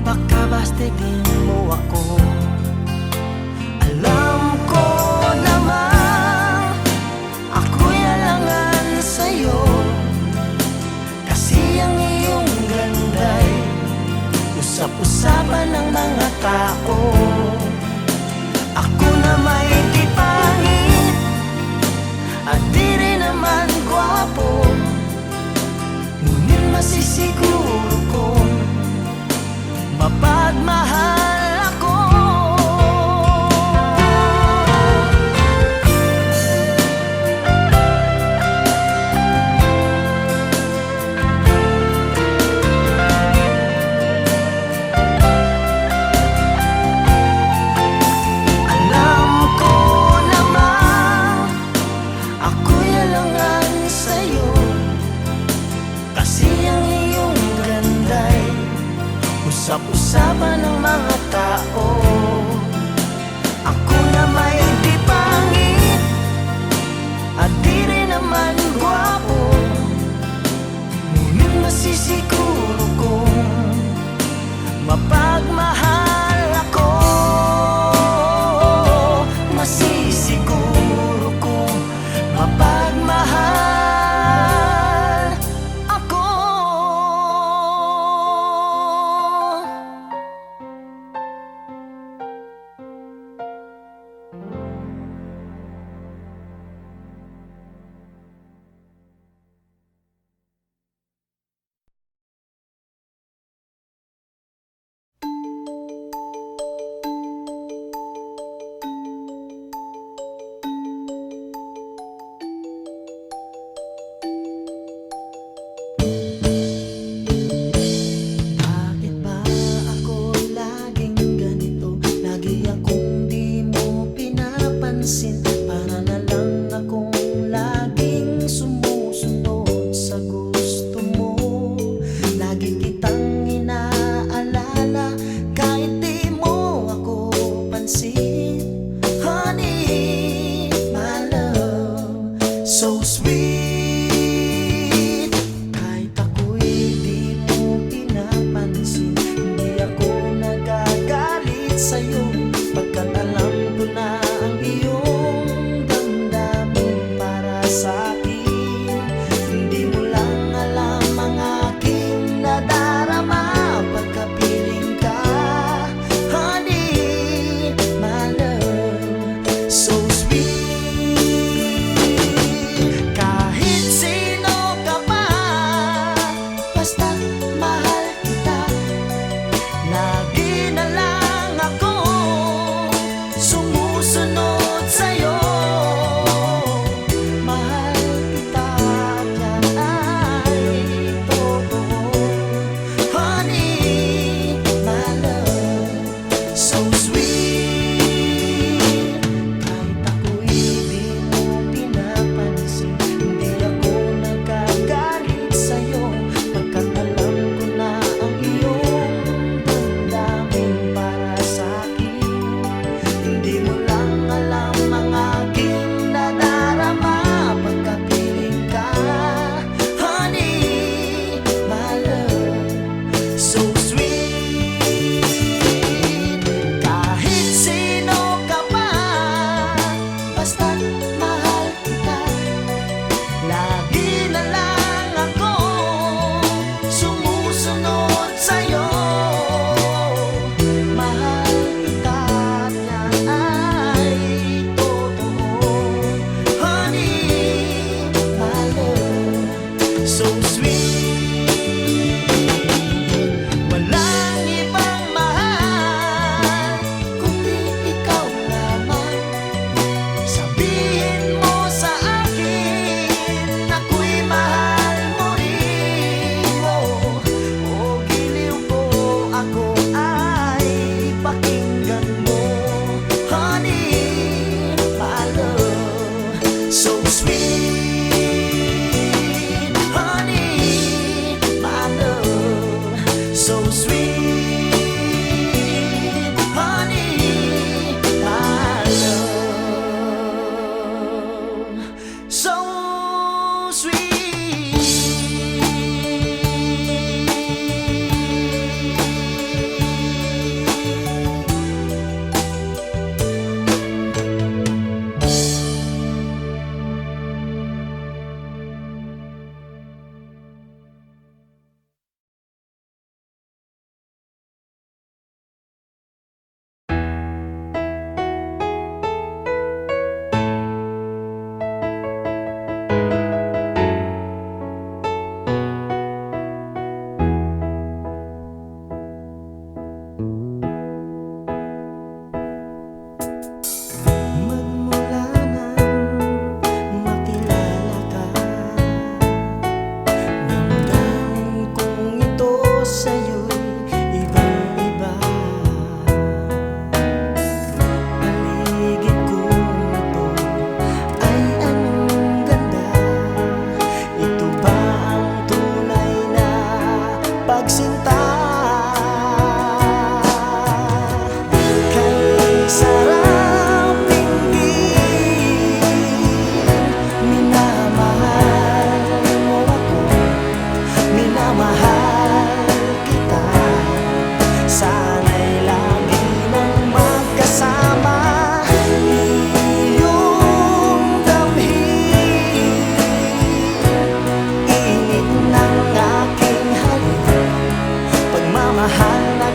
baka bastidin mo ako. Alam ko naman ako'y alangan sa'yo, kasi ang iyong ganda'y usap-usapan ng mga tao. Ako na may di pangit at di rin naman gwapo, ngunit masisiguro kong mapagmahal ako. Alam ko naman ako'y alangan sa'yo, kasi ang iyong ganda'y usap-usapan ng mga tao. Ako na may di pangit at di rin naman gwapo, ngunit masisiguro kong mapagmahal ako. Masisiguro kong mapagmahal ako.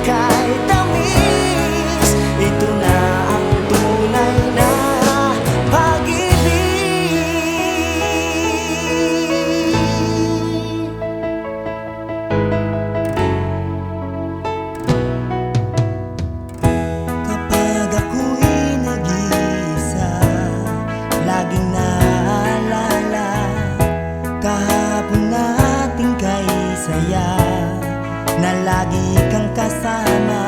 kay tamis. Ito na ang tunay na pag-ibig. Kapag ako'y nag-iisa, laging naalala kahapon nating kay saya, na lagi kang kasama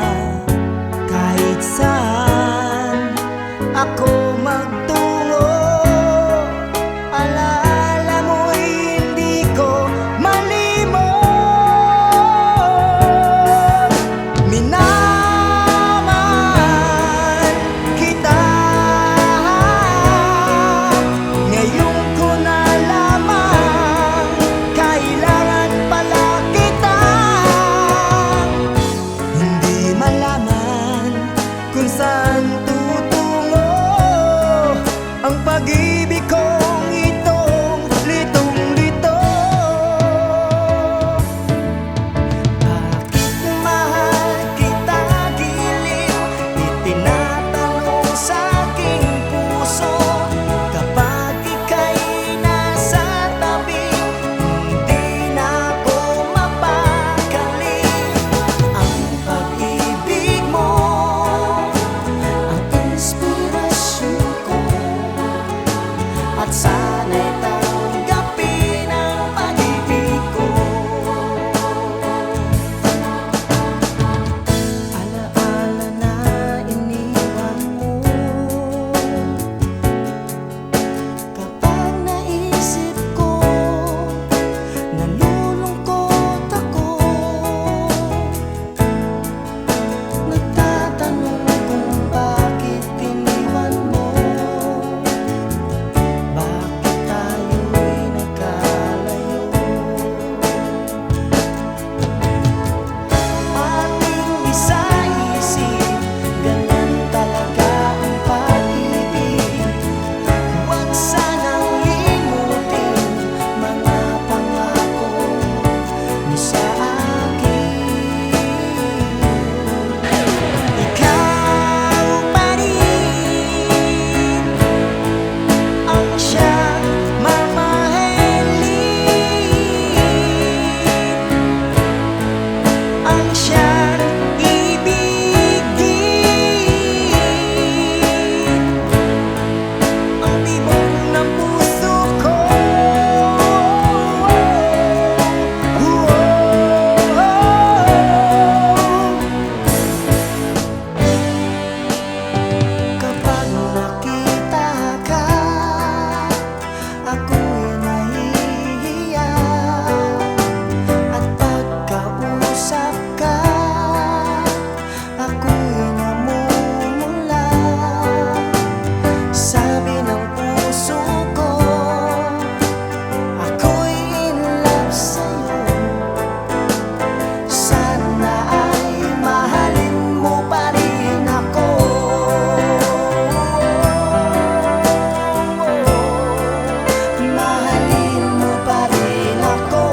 kahit saan ako magtungo. Alaala mo'y hindi ko malimot. Minamahal kita, ngayon ko na lamang kailangan pala kita. Hindi malaman kung saan tutungo ang pag-ibig kong itong litong-lito. Bakit mahal kita giliw? Itinatanong sa aking puso. Kapag ika'y nasa tabi, hindi na ako mapakali. Ang pag-ibig mo ang inspirasyon ko, at sana'y tanggapin ang pag-ibig ko. Alaala na iniwan mo, kapag naisip ko, nalulungkot ako. Nagtatanong kung bakit iniwan mo, bakit tayo'y nagkalayo. Ating isa-isip, ganyan talaga ang pag-ibig. Huwag sanang limutin mga pangako mo sa akin. Ikaw pa rin ang siyang mamahalin, ang siyang ibigin, ang tibok ng puso ko. Kapag nakita ka, ako'y nahihiya, at pagkausap ka, ako'y namumula. Sabi ng puso ko, ako'y in love sa'yo. Sana ay mahalin mo pa rin ako. Mahalin mo pa rin ako.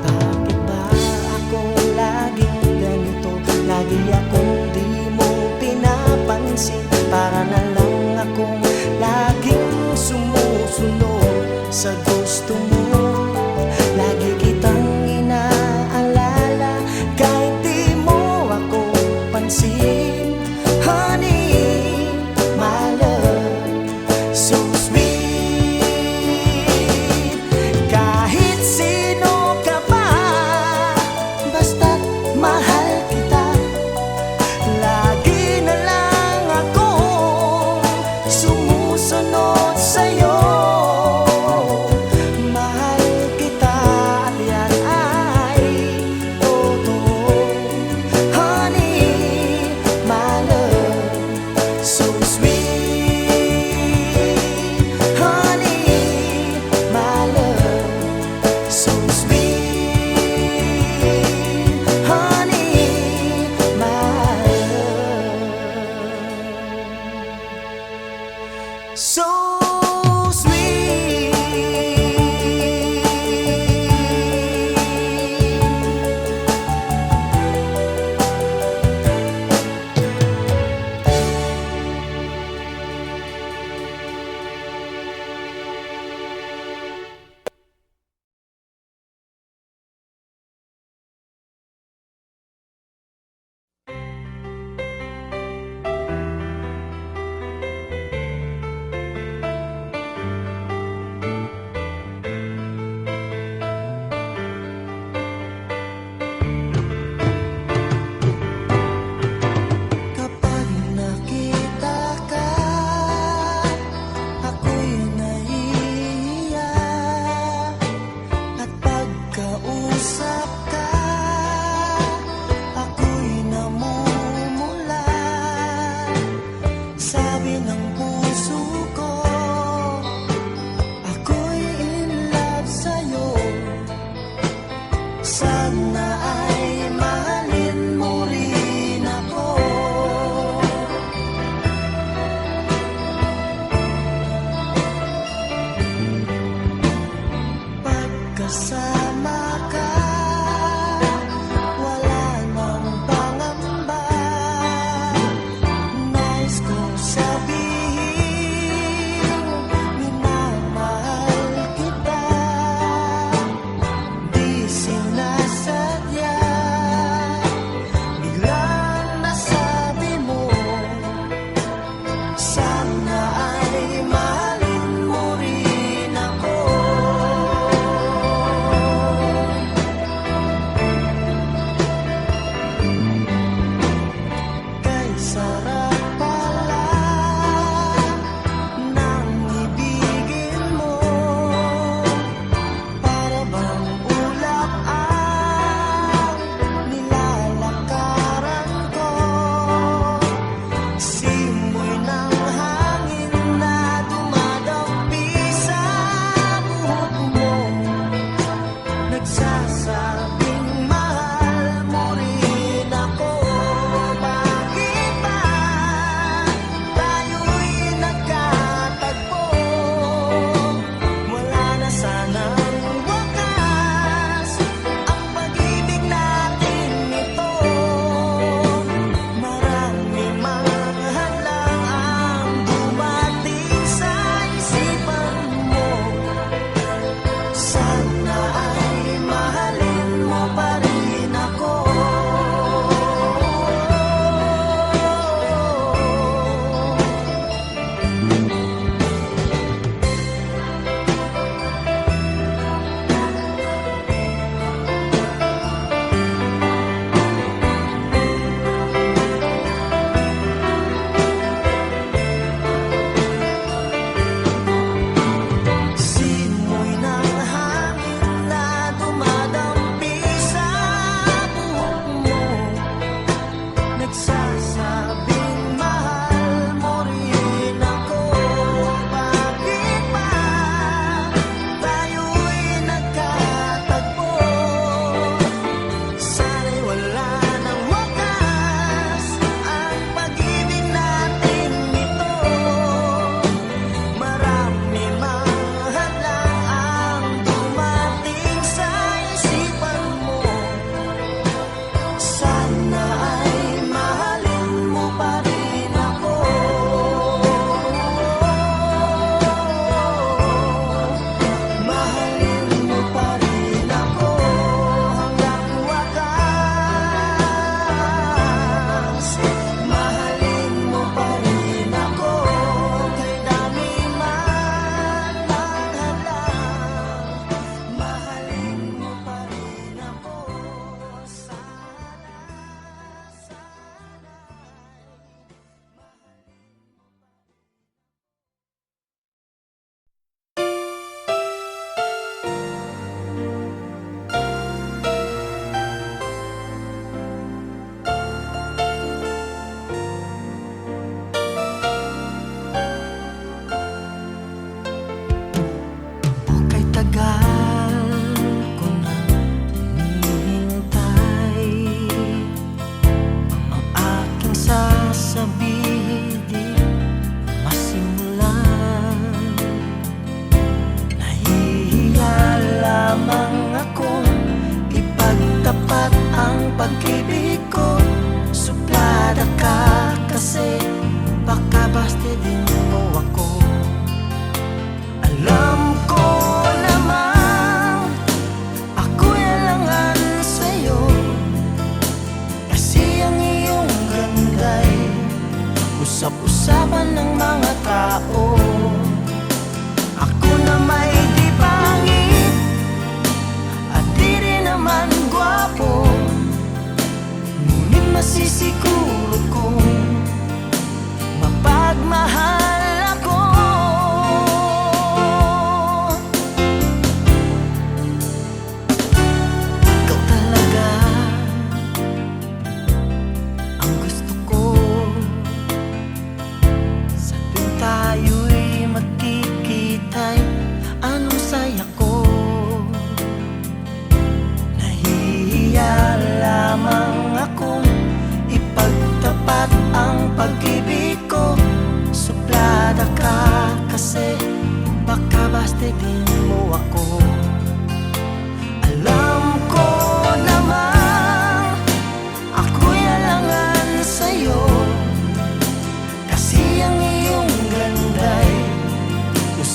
Bakit ba ako laging ganito? Lagi akong di mo pinapansin. Para na lang akong laging sumusunod sa gusto mo. Lagi kitang inaalala kahit di mo ako pansin. Honey, my love, so sweet. Kahit sino ka pa, basta't mahal kita. Lagi na lang akong sumusunod sa'yo. Mahal kita at yan ay totoo. Honey, my love, so sweet. Honey, my love, so sweet. Honey, my love. So sweet.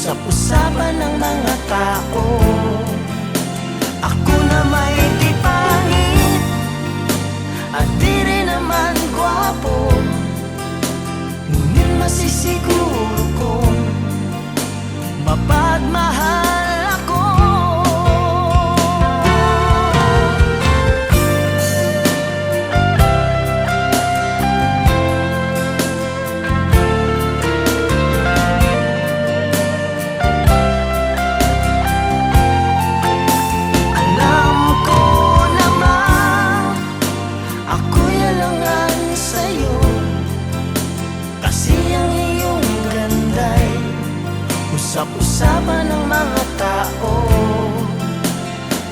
usap-usapan ng mga tao. Ako na may di pangit at di rin naman gwapo, ngunit masisiguro kong mapagmahal ako. Alam ko naman ako'y alangan sa'yo, kasi ang iyong ganda'y usap-usapan ng mga tao.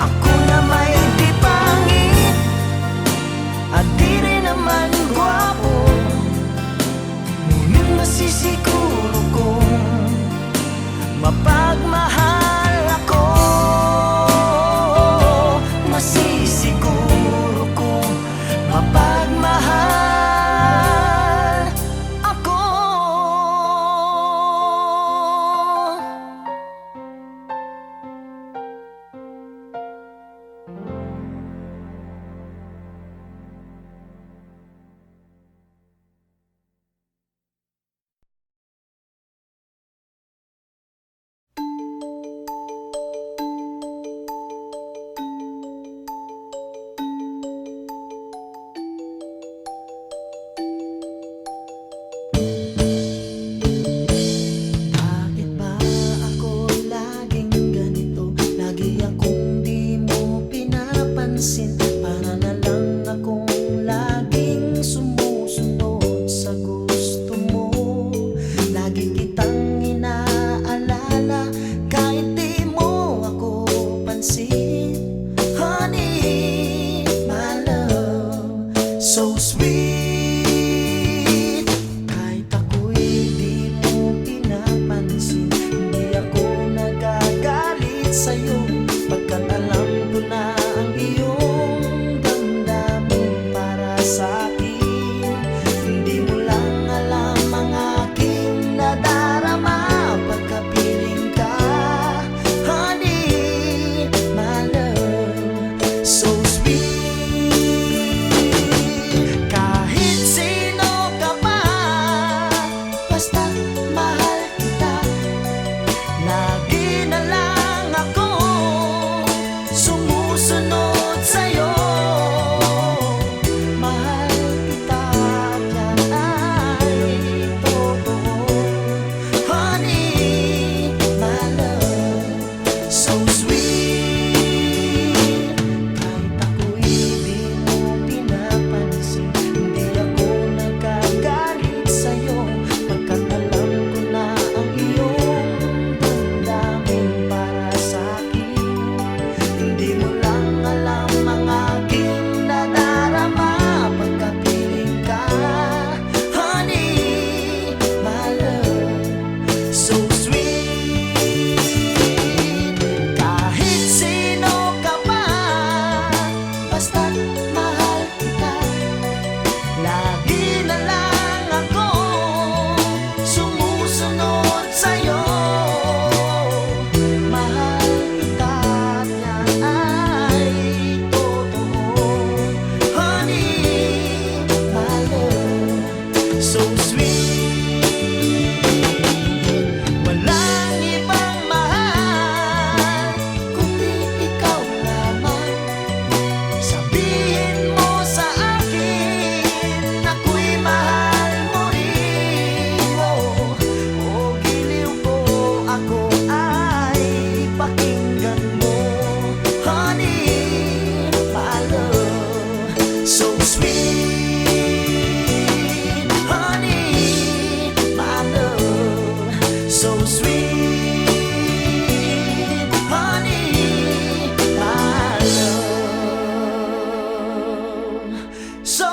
Ako na may di pangit at di rin naman gwapo, ngunit masisiguro kong mapagmahal ako. Masisiguro kong mapagmahal ako. Bakit ba ako laging ganito? Lagi akong di mo pinapansin. Para na lang akong laging sumusunod sa gusto mo. Lagi kitang inaalala kahit di mo ako pansin. Honey, my love, so sweet. Kahit ako'y di mo pinapansin, hindi ako nagagalit sa'yo, pagkat alam ko na ang iyong damdamin para sa'kin. Hindi mo lang alam ang aking nadarama pagkapiling ka. Honey, my love, so sweet. Kahit sino ka pa, basta mahal kita. Lagi na lang ako sumusunod sa'yo. Mahal kita at yan ay totoo. Honey, my love, so sweet. Kahit ako'y di mo pinapansin, hindi ako nagagalit sa'yo, pagkat alam ko na ang iyong damdamin para sa'kin. Hindi mo lang alam ang aking nadarama pagkapiling ka. Honey, my love, so sweet. Kahit sino ka pa, basta mahal kita. Lagi na lang ako sumusunod sa'yo. Mahal kita at yan ay totoo. Honey, my love, so sweet. Walang ibang mahal kundi ikaw lamang. Sabihin mo sa akin, ako'y mahal mo rin. O giliw ko, ako ay pakinggan mo. Honey, my love, so sweet. Honey, my love, so sweet. Honey, my love, so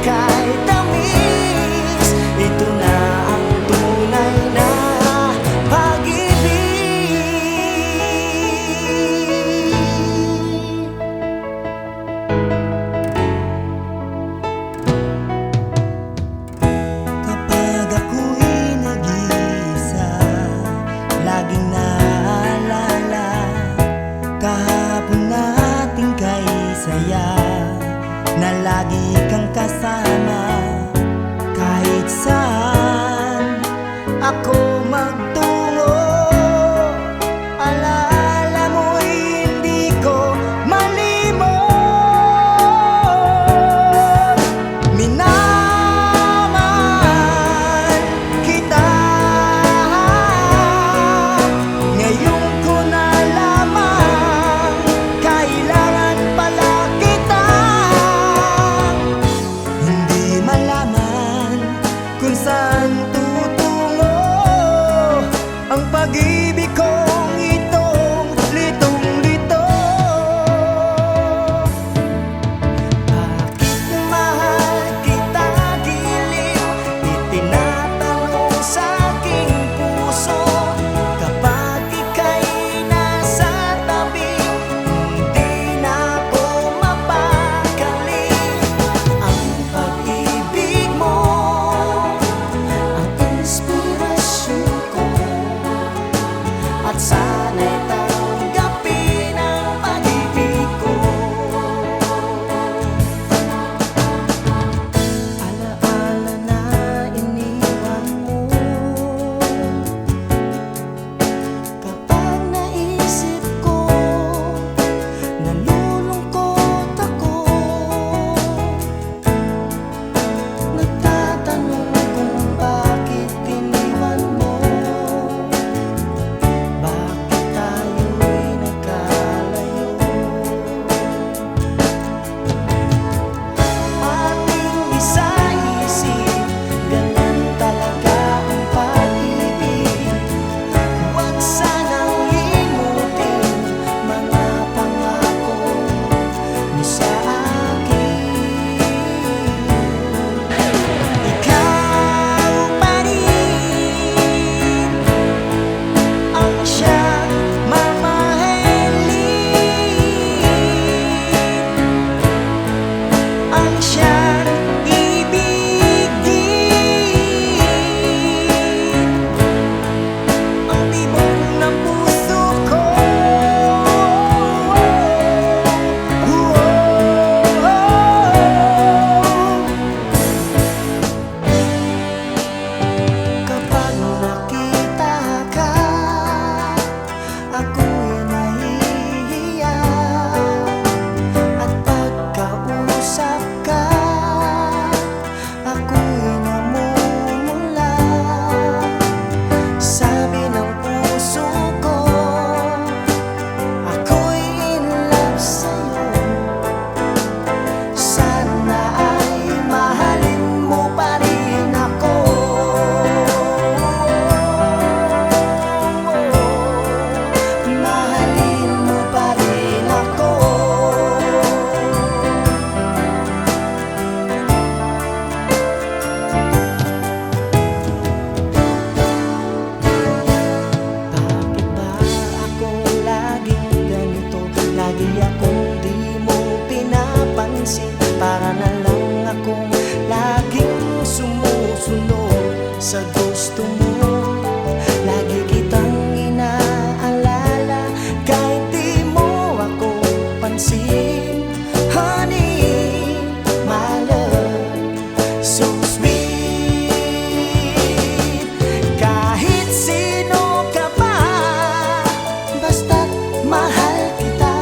kay tamis. Ito na ang tunay na pag-ibig. Kapag ako'y nag-iisa, laging naalala kahapon nating kay saya, na lagi kang kasama kahit saan ako magtungo. Alaala mo'y hindi ko malimot. Minamahal kita, ngayon ko na lamang kailangan pala kita. Hindi malaman kung saan tutungo ang pag-ibig kong itong litong-lito. Bakit mahal kita giliw? Itinatanong sa aking puso. Kapag ika'y nasa tabi, hindi na ako mapakali. Ang pag-ibig mo ang inspirasyon ko, at sana'y tanggapin ang pag-ibig ko. Alaala na iniwan mo, kapag naisip ko, nalulungkot ako. Nagtatanong kung bakit iniwan mo, bakit tayo'y nagkalayo. Ating isa-isip, ganun talaga ang pag-ibig. Huwag sanang limutin mga pangako mo sa akin. Ikaw pa rin ang siyang mamahalin, ang siyang ibigin, ang tibok ng puso ko. Kapag nakita ka, ako'y nahihiya, at pagkausap ka, ako'y namumula. Sabi ng puso ko, ako'y in love sa'yo. Sana ay mahalin mo pa rin ako. Mahalin mo pa rin ako. Bakit ba ako laging ganito? Lagi akong di mo pinapansin. Para na lang akong laging sumusunod sa gusto mo. Lagi kitang inaalala kahit di mo ako pansin. Honey, my love, so sweet. Kahit sino ka pa, basta't mahal kita.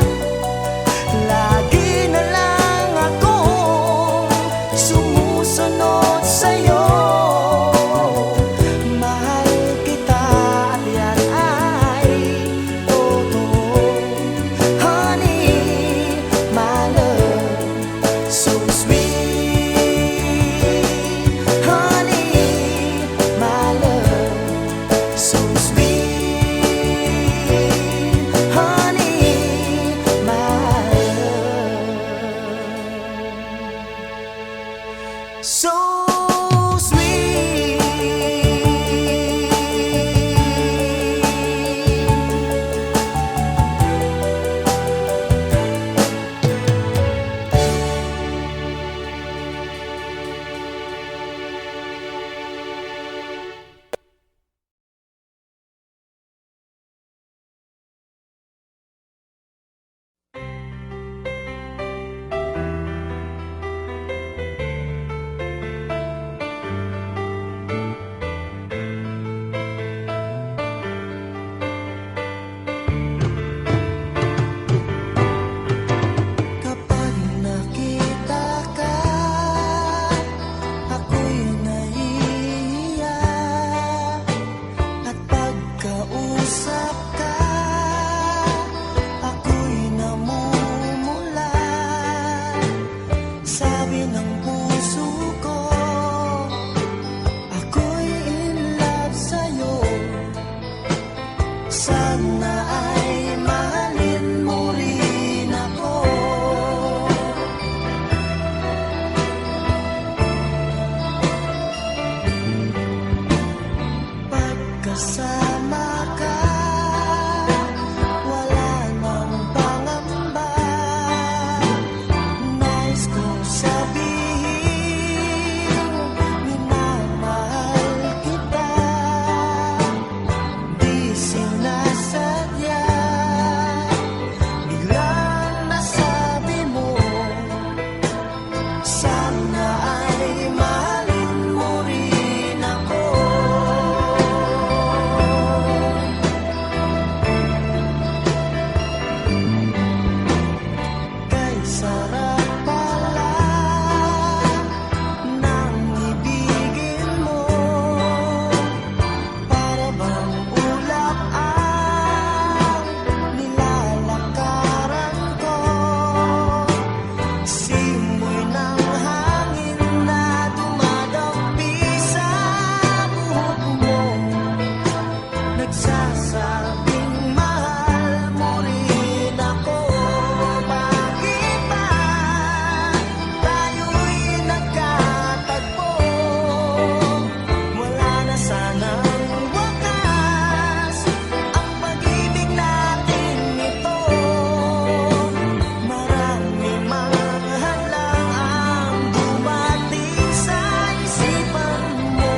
Lagi na lang akong sumusunod sa'yo. Mahal kita at yan ay totoo. Honey, my love, so sweet. Honey, my love, so sweet. Honey, my love. So sweet. Kapag nakita ka, ako'y nahihiya. At pagkausap ka, ako'y namumula. Sabi ng puso ko, ako'y in love sa'yo. Sana ay mahalin mo rin ako. Pagkasama ka, wala nang pangamba. Nais kong sabihin, minamahal kita. Di sinasadya, biglang nasabi mo, sana ay mahalin mo rin ako. Kay sarap pala ng ibigin mo, para bang ulap ang nilalakaran ko. Simoy ng hangin na dumadampi sa buhok mo, nagsasabing mahal mo rin ako. Bakit ba tayo'y nagkatagpo? Wala na sanang wakas ang pag-ibig natin ito. Marami mahal lang ang dumating sa isipan mo.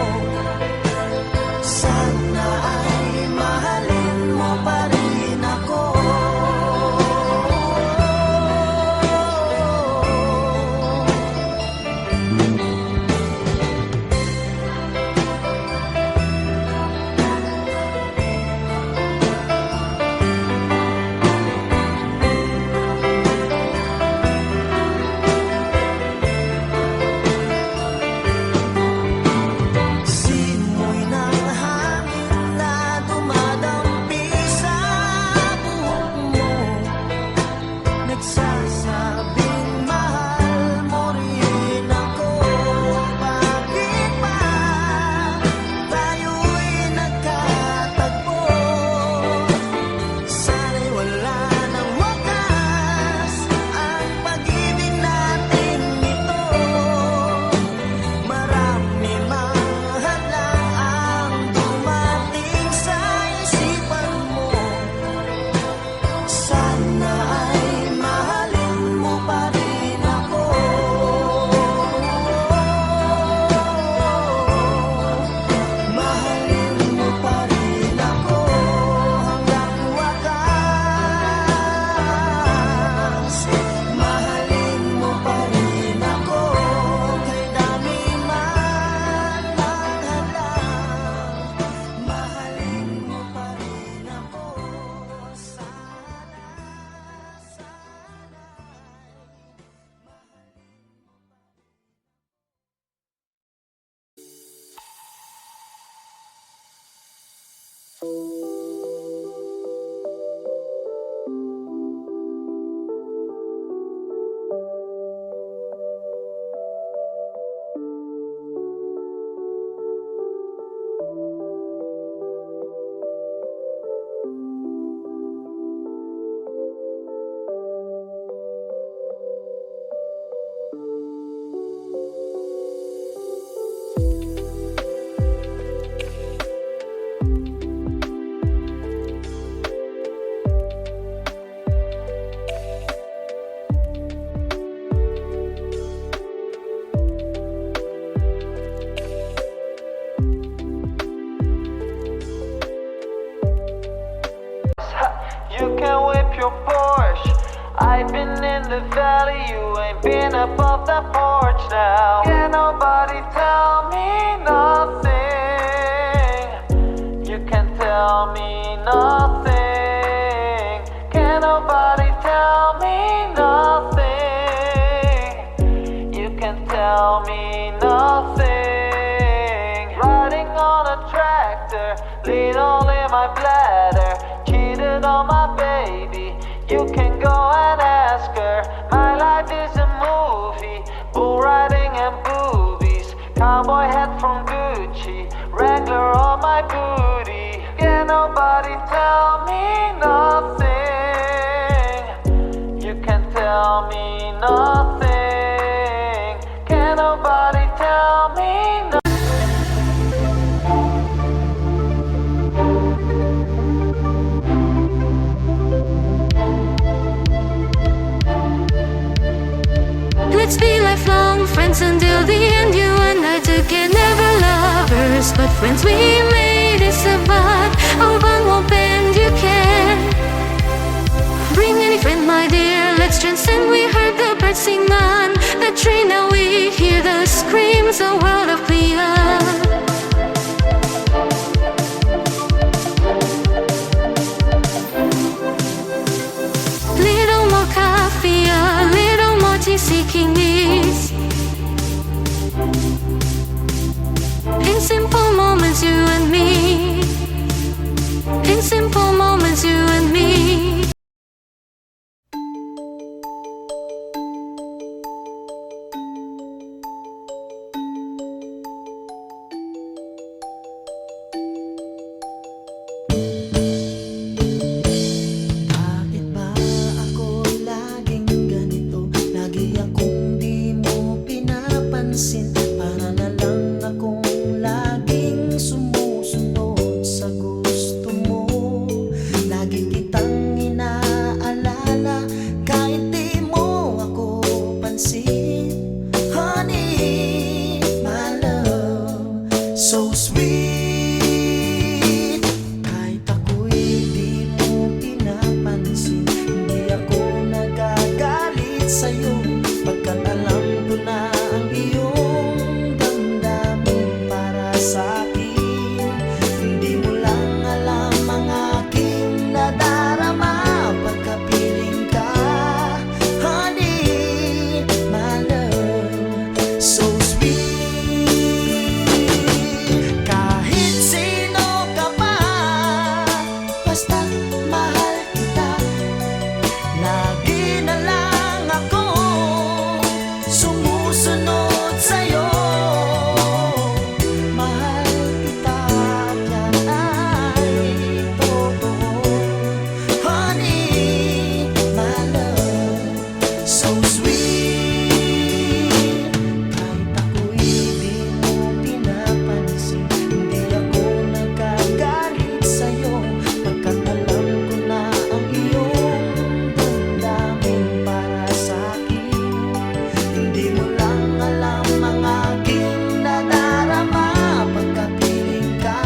Sana ay mahalin mo pa rin ako. Simoy ng hangin na dumadampi sa buhok mo, nagsasabing mahal mo rin ako. Bakit ba tayo'y nagkatagpo? Sana'y wala nang wakas ang pag-ibig natin ito. Marami mahal lang ang dumating sa isipan mo. Sana ay mahalin mo pa rin ako. Mahalin mo pa rin ako hanggang wakas. Mahalin mo pa rin ako kay dami man ang hadlang. Mahalin mo pa rin ako. Sana. sleeping above the porch now. Can nobody tell me nothing? You can tell me nothing. Can nobody tell me nothing? You can tell me nothing. Riding on a tractor, needle in my bladder, cheated on my baby. You can go and ask her. My life is a movie, bull riding and boobies, cowboy hat from Gucci, Wrangler on my booty. Can nobody tell me nothing? You can tell me nothing. Can nobody tell me nothing? Let's be lifelong friends until the end. You and I together, never lovers, but friends we made it survive. Our bond won't bend, you can bring any friend, my dear. Let's transcend. We heard the birds sing on the tree. Now we hear the screams, a world of clear. Little more coffee, a little more tea, seeking ease. In simple moments, you and me. In simple moments, you and me. Bakit ba ako laging ganito? Lagi akong di mo pinapansin. Para na lang akong laging sumusunod sa gusto mo. Lagi kitang inaalala kahit di mo ako pansin. Honey, my love, so sweet. Kahit ako'y di mo pinapansin, hindi ako nagagalit sa'yo, pagkat alam ko na ang iyong damdamin para sa'kin. Hindi mo lang alam ang aking nadarama pagkapiling ka. Honey, my love, so sweet. Kahit sino ka pa, basta mahal kita. Lagi na lang ako sumusunod sa'yo. Mahal kita, yan ay totoo. Honey, my love, so sweet. Kahit ako'y di mo pinapansin, hindi ako nagagalit sa'yo, pagkat alam ko na ang iyong damdamin para sa'kin. Hindi mo lang alam ang aking nadarama pagkapiling ka.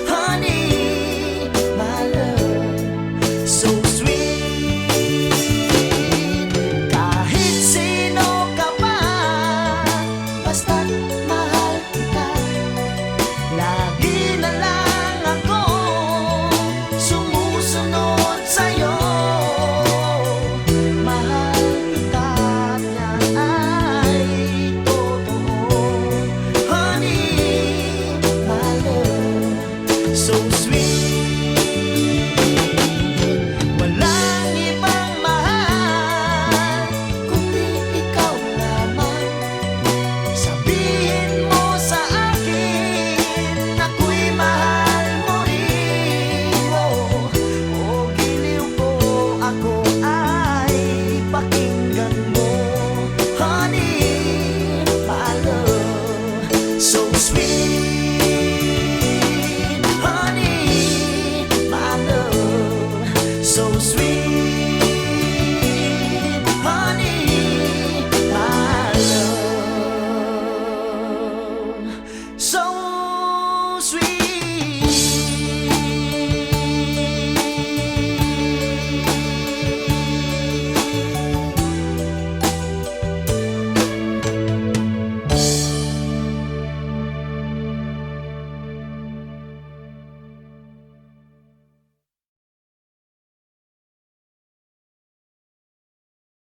Honey, my love, so sweet. Kahit sino ka pa, basta mahal kita. Lagi na lang ako sumusunod sa'yo. Mahal kita, yan ay totoo. Honey, my love, so sweet. Walang ibang mahal kundi ikaw lamang. Sabihin mo sa akin, ako'y mahal mo rin. O giliw ko, ako ay pakinggan mo. Honey, my love, so sweet.